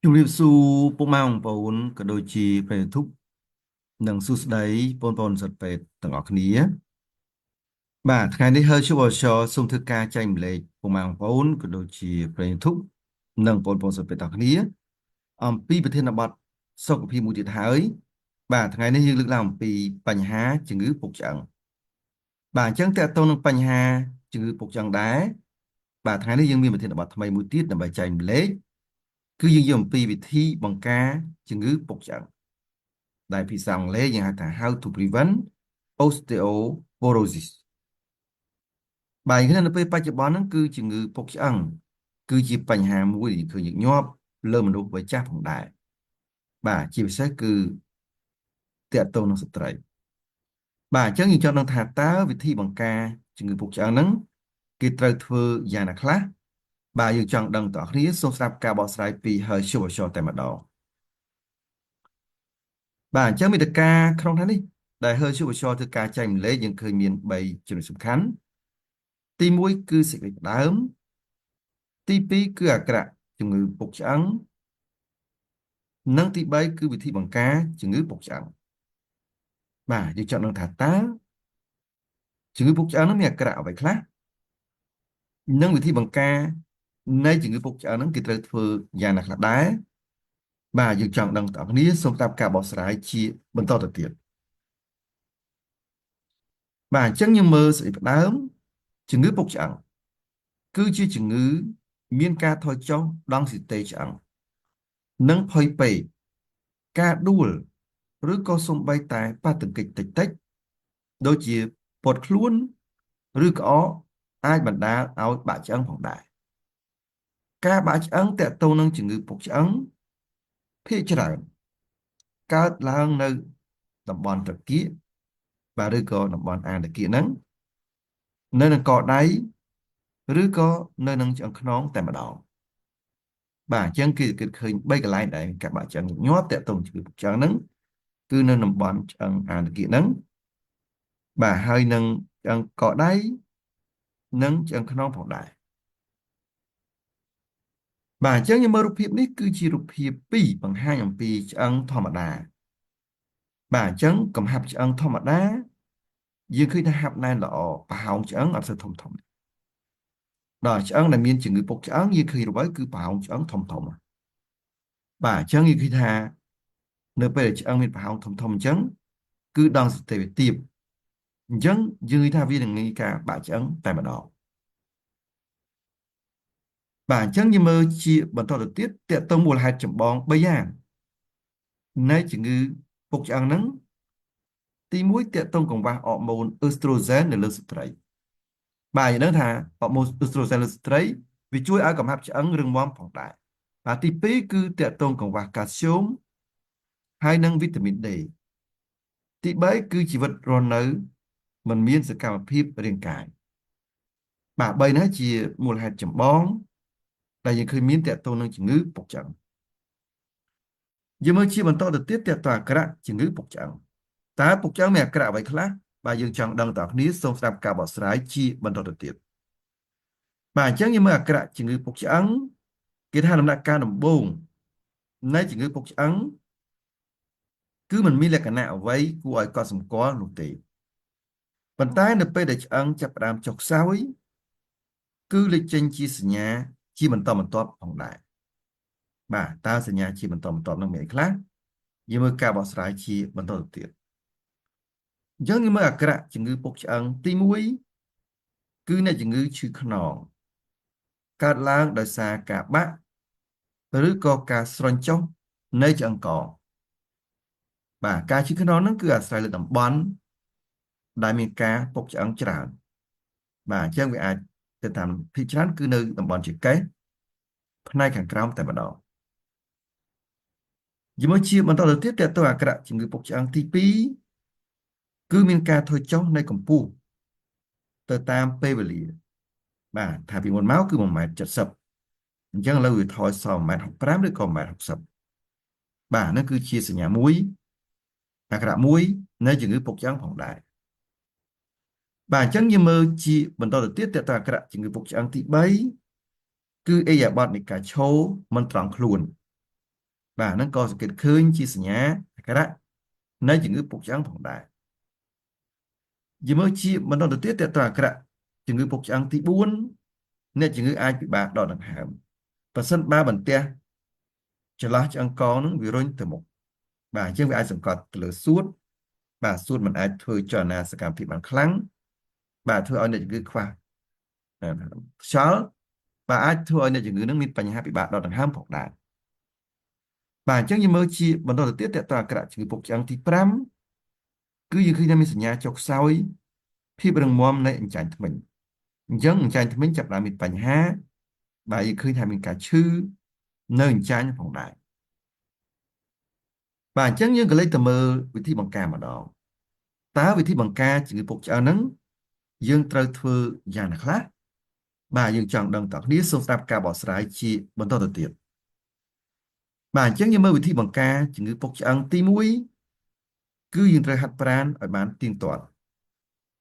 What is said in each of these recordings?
ជំរាបសួរពុកម៉ែបងប្អូនក៏ដូចជាប្រិយមិត្តทุกនិងសួស្តីបងប្អូនសិស្សពេទ្យទាំងអស់គ្នាបាទថ្ងៃនេះហើយជួបអរសូមធ្វើការចែកម្លែកពុកម៉ែបងប្អូនក៏ដូចជាប្រិយមិត្តทุกនិងបងប្អូនសិស្សពេទ្យទាំងអស់គ្នាអំពីប្រធានបទសុខភាពមួយទៀតហើយបាទថ្ងៃនេះយើងលើកឡើងអំពីបញ្ហាជំងឺពុកឆ្អឹងបាទអញ្ចឹងតើតើនឹងបញ្ហាជំងឺពុកឆ្អឹងដែរបាទថ្ងៃនេះយើងមានប្រធានបទថ្មីមួយទៀតដើម្បីចែកម្លែកគឺយើងយកអំពីវិធីបង្ការជំងឺពុកឆ្អឹង ដែលភាសាអង់គ្លេសយើងហៅថា How to prevent osteoporosis បាទយ៉ាងនេះនៅពេលបច្ចុប្បន្នហ្នឹងគឺជំងឺពុកឆ្អឹងគឺជាបញ្ហាមួយដែលឃើញញឹកញាប់លើមនុស្សវ័យចាស់ផងដែរបាទជាពិសេសគឺទាក់ទងនឹងស្ត្រីបាទអញ្ចឹងយើងចង់ដឹងថាតើវិធីបង្ការជំងឺពុកឆ្អឹងហ្នឹងគេត្រូវធ្វើយ៉ាងណាខ្លះបាទយើងចង់ដឹងតើអ្នកគ្នាសូមស្ដាប់ការបកស្រាយពី Hershey តែម្ដងបាទអញ្ចឹងមេត្តាក្នុងថ្ងៃនេះដែល Hershey ធ្វើការចែកម្លែកយើងឃើញមាន3ចំណុចសំខាន់ទី1គឺសេចក្តីផ្ដើមទី2គឺអាការៈជំងឺពុកឆ្អឹងនិងទី3គឺវិធីបង្ការជំងឺពុកឆ្អឹងបាទយើងចង់ដឹងថាតើជំងឺពុកឆ្អឹងនោះមានអាការៈអ្វីខ្លះនិងវិធីបង្ការនៃជំងឺពុកឆ្អឹងហ្នឹងគេត្រូវធ្វើយ៉ាងណាខ្លះដែរបាទយើងចង់ដឹងតើអ្នកគ្នាសូមតាមការបកស្រាយជាបន្តទៅទៀតបាទអញ្ចឹងយើងមើលស្អីផ្ដើមជំងឺពុកឆ្អឹងគឺជាជំងឺមានការថយចុះដង់ស៊ីតេឆ្អឹងនិងផុយពេកការដួលឬក៏សូម្បីតែប៉ះទង្គិចតិចតិចដូចជាពត់ខ្លួនឬក្អកអាចបណ្ដាលឲ្យបាក់ឆ្អឹងផងដែរការបាក់ឆ្អឹងទាក់ទងនឹងជំងឺពុកឆ្អឹងភាគច្រើនកើតឡើងនៅតំបន់ត្រគាកបាទឬក៏តំបន់អាងត្រគាកហ្នឹងនៅនឹងកដៃឬក៏នៅនឹងឆ្អឹងខ្នងតែម្ដងបាទអញ្ចឹងគេគិតឃើញ3កន្លែងដែលការបាក់ឆ្អឹងញឹកញាប់តាក់ទងជំងឺពុកឆ្អឹងហ្នឹងគឺនៅតំបន់ឆ្អឹងអាងត្រគាកហ្នឹងបាទហើយនឹងឆ្អឹងកដៃនិងឆ្អឹងខ្នងផងដែរបាទអញ្ចឹងយើងមើលរូបភាពនេះគឺជារូបភាព2បង្ហាញអំពីឆ្អឹងធម្មតាបាទអញ្ចឹងកំហាប់ឆ្អឹងធម្មតាយើងឃើញថាហាប់ណែនល្អប្រហោងឆ្អឹងអត់សូវធំធំដល់ឆ្អឹងដែលមានជំងឺពុកឆ្អឹងយើងឃើញរវល់គឺប្រហោងឆ្អឹងធំធំបាទអញ្ចឹងយើងឃើញថានៅពេលដែលឆ្អឹងមានប្រហោងធំធំអញ្ចឹងគឺដងសតេវាទាបអញ្ចឹងយើងនិយាយថាវានឹងងាយការបាក់ឆ្អឹងតែម្ដងបាទអញ្ចឹងយើងមើលជាបន្តទៅទៀតតើតើមូលហេតុចម្បង3យ៉ាងនៃជំងឺពុកឆ្អឹងហ្នឹងទី1តើតើកង្វះអរម៉ូនអ៊ឺស្ត្រូហ្សែននៅលើស្ត្រីបាទយើងដឹងថាអរម៉ូនអ៊ឺស្ត្រូហ្សែនលើស្ត្រីវាជួយឲ្យកំហាប់ឆ្អឹងរឹងមាំផងដែរបាទទី2គឺតើតើកង្វះកាល់ស្យូមហើយនិងវីតាមីន D ទី3គឺជីវិតរស់នៅមិនមានសកម្មភាពរាងកាយបាទ3នេះជាមូលហេតុចម្បងដែលយើងឃើញមានតើតើនឹងជំងឺពុកឆ្អឹងយើងមើលជាបន្តទៅទៀតតើតើអាការៈជំងឺពុកឆ្អឹងតើពុកឆ្អឹងមានអាការៈអ្វីខ្លះបាទយើងចង់ដឹងតើគ្នាសូមស្ដាប់ការបកស្រាយជាបន្តទៅទៀតបាទអញ្ចឹងយើងមើលអាការៈជំងឺពុកឆ្អឹងគេថាដំណាក់កាលដំបូងនៃជំងឺពុកឆ្អឹងគឺมันមានលក្ខណៈអ្វីគួរឲ្យកត់សម្គាល់នោះទេប៉ុន្តែនៅពេលដែលឆ្អឹងចាប់ផ្ដើមចុះខ្សោយគឺលេចចេញជាសញ្ញាជាបន្តបន្ទាប់ផងដែរបាទតើសញ្ញាជាបន្តបន្ទាប់នោះមានអីខ្លះយើងមើលការបកស្រាយជាបន្តទៅទៀតអញ្ចឹងយើងមើលអាការៈជំងឺពុកឆ្អឹងទី1គឺអ្នកជំងឺឈឺខ្នងកើតឡើងដោយសារការបាក់ឬក៏ការស្រុញចុះនៃឆ្អឹងកបាទការឈឺខ្នងហ្នឹងគឺអាស្រ័យលើតំបន់ដែលមានការពុកឆ្អឹងច្រើនបាទអញ្ចឹងវាអាចទៅតាមភាគច្រើនគឺនៅតំបន់ចង្កេះផ្នែកខាងក្រោមតែម្ដងជាមួយជាបន្តទៅទៀតតើតើអាការៈជំងឺពុកឆ្អឹងទី2គឺមានការថយចុះនៃកម្ពស់ទៅតាមពេលវេលាបាទថាពីមុនមកគឺ1.70 អញ្ចឹងឥឡូវវាថយសល់1.65 ឬក៏1.60 បាទនោះគឺជាសញ្ញាមួយអាការៈមួយនៃជំងឺពុកឆ្អឹងផងដែរបាទអញ្ចឹងយើងមើលជាបន្តទៅទៀតតើតើអាការៈជំងឺពុកឆ្អឹងទី3គឺឥរិយាបថនៃការឈរមិនត្រង់ខ្លួន បាទហ្នឹងក៏សង្កេតឃើញជាសញ្ញាអាការៈនៃជំងឺពុកឆ្អឹងផងដែរយើងមើលជាបន្តទៅទៀតតើតើអាការៈជំងឺពុកឆ្អឹងទី4អ្នកជំងឺអាចពិបាកដកដង្ហើមប្រសិនបើបន្ទះចន្លោះឆ្អឹងកនឹងវារុញទៅមុខបាទអញ្ចឹងវាអាចសង្កត់ទៅលើសួតបាទសួតមិនអាចធ្វើចលនាសកម្មភាពបានខ្លាំងបាទធ្វើឲ្យអ្នកជំងឺខ្វះខ្យល់បាទអាចធ្វើឲ្យអ្នកជំងឺនឹងមានបញ្ហាពិបាកដកដង្ហើមផងដែរបាទអញ្ចឹងយើងមើលជាបន្តទៅទៀតតើតើអាការៈជំងឺពុកឆ្អឹងទី5គឺយើងឃើញថាមានសញ្ញាចុះខ្សោយភាពរឹងមាំនៃអញ្ចាញធ្មេញអញ្ចឹងអញ្ចាញធ្មេញចាប់ផ្ដើមមានបញ្ហាបាទយើងឃើញថាមានការឈឺនៅអញ្ចាញផងដែរបាទអញ្ចឹងយើងក៏លេចទៅមើលវិធីបង្ការម្ដងតើវិធីបង្ការជំងឺពុកឆ្អឹងហ្នឹងយើងត្រូវធ្វើយ៉ាងណាខ្លះបាទយើងចង់ដឹងតើគ្នាសូមស្ដាប់ការបកស្រាយជាបន្តទៅទៀតបាទអញ្ចឹងយើងមើលវិធីបង្ការជំងឺពុកឆ្អឹងទី1គឺយើងត្រូវហាត់ប្រាណឲ្យបានទៀងទាត់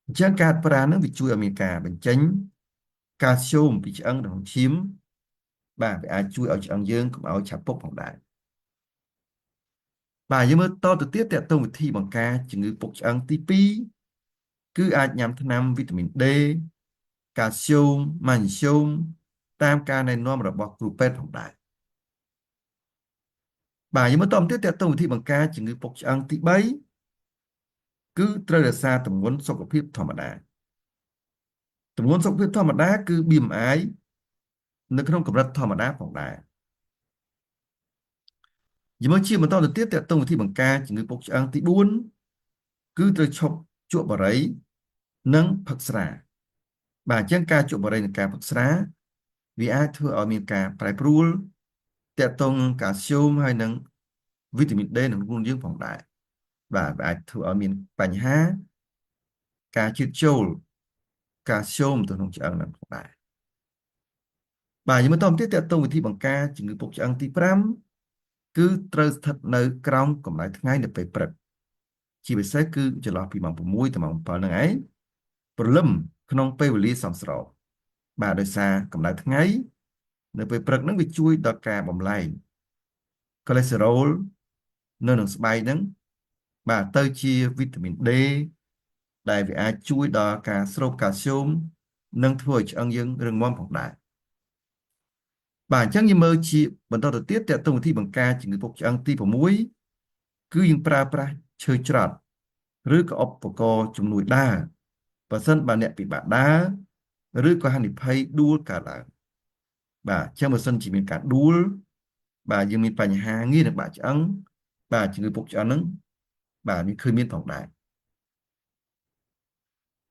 អញ្ចឹងការហាត់ប្រាណហ្នឹងវាជួយឲ្យមានការបញ្ចេញកាល់ស្យូមពីឆ្អឹងក្នុងឈាមបាទវាអាចជួយឲ្យឆ្អឹងយើងកុំឲ្យឆាប់ពុកផងដែរបាទយើងមើលតទៅទៀតតើតើវិធីបង្ការជំងឺពុកឆ្អឹងទី2គឺអាចញ៉ាំថ្នាំវីតាមីន D កាល់ស្យូមម៉ាញ៉េស្យូមតាមការណែនាំរបស់គ្រូពេទ្យផងដែរបាទយើងមើលតទៀតតើវិធីបង្ការជំងឺពុកឆ្អឹងទី3គឺត្រូវរក្សាទម្ងន់សុខភាពធម្មតាទម្ងន់សុខភាពធម្មតាគឺ BMI នៅក្នុងកម្រិតធម្មតាផងដែរយើងមើលជាបន្តទៅទៀតតើវិធីបង្ការជំងឺពុកឆ្អឹងទី4គឺត្រូវឈប់ជក់បារីនិងផឹកស្រាបាទអញ្ចឹងការជក់បារីនិងការផឹកស្រាវាអាចធ្វើឲ្យមានការប្រែប្រួលទាក់ទងនឹងកាល់ស្យូមហើយនិងវីតាមីន D ក្នុងខ្លួនយើងផងដែរបាទវាអាចធ្វើឲ្យមានបញ្ហាការជឿចូលកាល់ស្យូមទៅក្នុងឆ្អឹងនឹងផងដែរបាទយើងមើលតទៀតតើតើវិធីបង្ការជំងឺពុកឆ្អឹងទី5គឺត្រូវស្ថិតនៅក្រោមកម្ដៅថ្ងៃនៅពេលព្រឹកជាពិសេសគឺចន្លោះពីម៉ោង6ទៅម៉ោង7ហ្នឹងឯងព្រលឹមក្នុងពេលវេលាសមស្របបាទដោយសារកម្ដៅថ្ងៃនៅពេលព្រឹកហ្នឹងវាជួយដល់ការបំលែងកូលេស្តេរ៉ុលនៅក្នុងស្បែកហ្នឹងបាទទៅជាវីតាមីន D ដែលវាអាចជួយដល់ការស្រូបកាល់ស្យូមនិងធ្វើឲ្យឆ្អឹងយើងរឹងមាំផងដែរបាទអញ្ចឹងយើងមើលជាបន្តទៅទៀតតើតើវិធីបង្ការជំងឺពុកឆ្អឹងទី6គឺយើងប្រើប្រាស់ឈើច្រត់ឬក៏ឧបករណ៍ជំនួយដើរបើសិនបើអ្នកពិបាកដើរឬក៏ហានិភ័យដួលកើតឡើងបាទអញ្ចឹងបើសិនជាមានការដួលបាទយើងមានបញ្ហាងាយនឹងបាក់ឆ្អឹងបាទជំងឺពុកឆ្អឹងហ្នឹងបាទនេះឃើញមានផងដែរ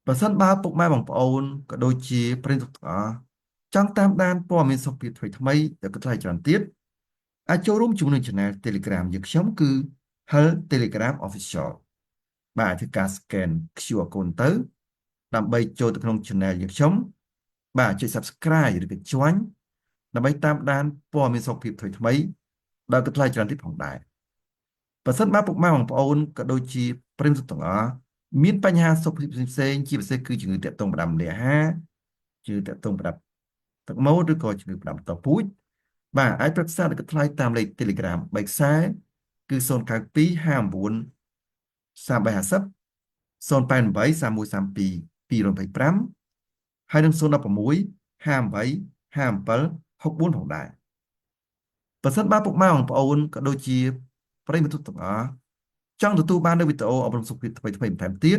បើសិនបើពុកម៉ែបងប្អូនក៏ដូចជាប្រិយមិត្តទាំងអស់ចង់តាមដានព័ត៌មានសុខភាពថ្មីៗដែលក៏ថ្លៃច្រើនទៀតអាចចូលរួមជាមួយនឹង Channel Telegram យើងខ្ញុំគឺ Health Telegram Official បាទធ្វើការ scan QR code ទៅដើម្បីចូលទៅក្នុង Channel យើងខ្ញុំបាទចុច Subscribe ឬក៏ជាន់ដើម្បីតាមដានព័ត៌មានសុខភាពថ្មីៗដែលក៏ថ្លៃច្រើនទៀតផងដែរបើសិនបើពុកម៉ែបងប្អូនក៏ដូចជាប្រិយមិត្តទាំងអស់មានបញ្ហាសុខភាពផ្សេងៗជាពិសេសគឺជំងឺតាក់ទងផ្ដាំលាហាជំងឺតាក់ទងផ្ដាំទឹកមាត់ឬក៏ជំងឺផ្ដាំតពូជបាទអាចប្រឹក្សាដល់ថ្លៃតាមលេខ Telegram 3ខ្សែគឺ092 59 350 088 3132 225ហើយនឹង016 58 57 64ផងដែរបើសិនបើពុកម៉ែបងប្អូនក៏ដូចជាប្រិយមិត្តទាំងអស់ចង់ទទួលបាននូវវីដេអូអប់រំសុខភាពថ្មីៗបន្ថែមទៀត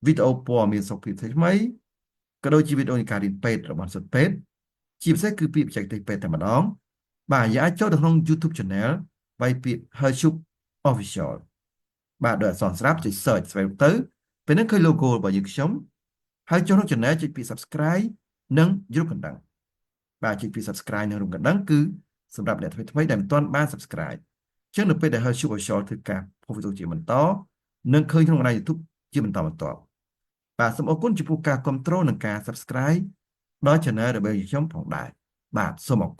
វីដេអូព័ត៌មានសុខភាពថ្មីៗក៏ដូចជាវីដេអូនៃការរៀនពេទ្យរបស់សិស្សពេទ្យជាពិសេសគឺពាក្យបច្ចេកទេសពេទ្យតែម្ដងបាទយើងអាចចូលទៅក្នុង YouTube Channel វាយពាក្យ Hershub Official បាទដោយអក្សរស្រាប់ចុច search ស្វែងទៅពេលហ្នឹងឃើញ logo របស់យើងខ្ញុំហើយចូលក្នុង Channel ចុចពាក្យ Subscribe និងរូបកណ្ដឹងបាទចុចពាក្យ Subscribe និងរូបកណ្ដឹងគឺសម្រាប់អ្នកថ្មីៗដែលមិនទាន់បាន Subscribe អញ្ចឹងនៅពេលដែល Hershub Official ធ្វើការផុសវីដេអូជាបន្តនឹងឃើញក្នុងបណ្ដាញ YouTube ជាបន្តបន្ទាប់បាទសូមអរគុណចំពោះការគ្រប់គ្រងនិងការ Subscribe ដល់ Channel របស់ខ្ញុំផងដែរបាទសូមអរគុណ